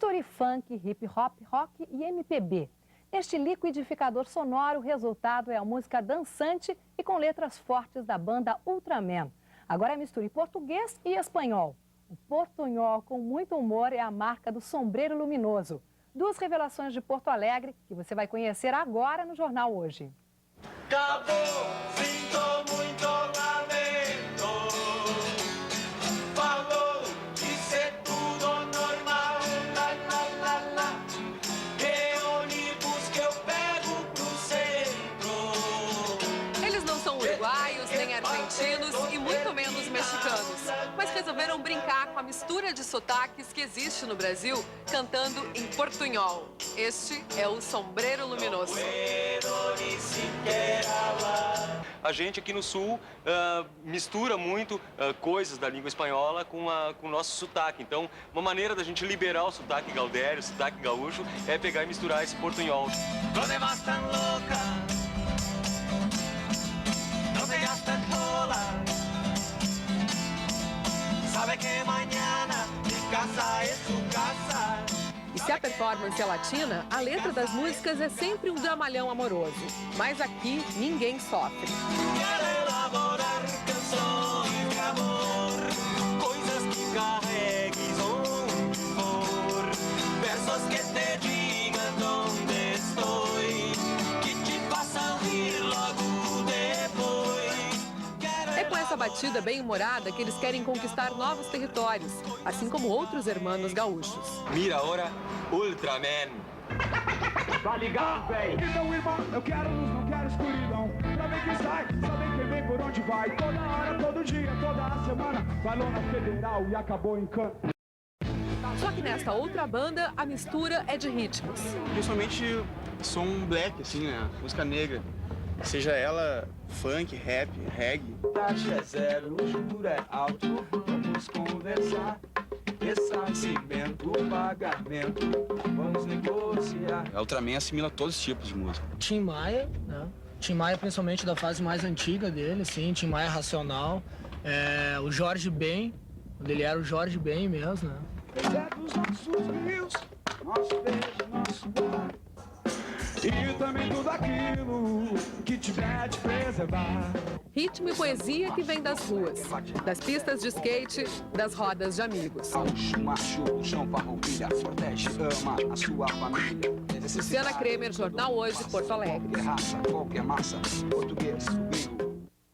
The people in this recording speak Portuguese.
Misture funk, hip hop, rock e MPB. Neste liquidificador sonoro, o resultado é a música dançante e com letras fortes da banda Ultraman. Agora misture português e espanhol. O portunhol com muito humor é a marca do Sombreiro Luminoso. Duas revelações de Porto Alegre que você vai conhecer agora no Jornal Hoje. Acabou, sinto muito lamento. Falou, isso é tudo normal. Lá, lá, lá, lá. Que ônibus que eu pego pro centro. Eles não são uruguaios, nem argentinos e muito menos mexicanos. Mas resolveram brincar com a mistura de sotaques que existe no Brasil, cantando em portunhol. Este é o Sombreiro Luminoso. A gente aqui no Sul mistura muito coisas da língua espanhola com o nosso sotaque. Então, uma maneira da gente liberar o sotaque gaudério, o sotaque gaúcho, é pegar e misturar esse portunhol. No te vas tan louca, no te gastas sola. Sabe que mañana mi casa es tu casa. E se a performance é latina, a letra das músicas é sempre um dramalhão amoroso. Mas aqui ninguém sofre. Quero elaborar canções de amor, coisas que carregues versos que te digam onde estou, que te façam rir logo depois. É com essa batida bem-humorada que eles querem conquistar novos territórios, assim como outros hermanos gaúchos. Mira agora, Ultraman. Tá ligado, véi? Então, irmão, eu quero luz, não quero escuridão. Saber quem sai, saber quem vem, por onde vai. Toda hora, todo dia, toda a semana. Vai na Federal e acabou em canto. Só que nesta outra banda, a mistura é de ritmos. Principalmente som black, assim, né? Música negra. Seja ela funk, rap, reggae. Taxa é zero, o juro é alto. Vamos conversar. Ressarcimento, pagamento. Vamos negociar. A Ultraman assimila todos os tipos de música. Tim Maia, né? Tim Maia, principalmente da fase mais antiga dele, sim. Tim Maia Racional. O Jorge Ben, quando ele era o Jorge Ben mesmo, né? É dos nossos rios, nosso beijo, nosso ar. E também tudo aquilo que tiver de preservar. Ritmo e poesia que vem das ruas, das pistas de skate, das rodas de amigos. Macho, chão, farroupilha, Nordeste, ama a sua família. Luciana Kremer, Jornal Hoje, Porto Alegre. Raça, qualquer massa, português.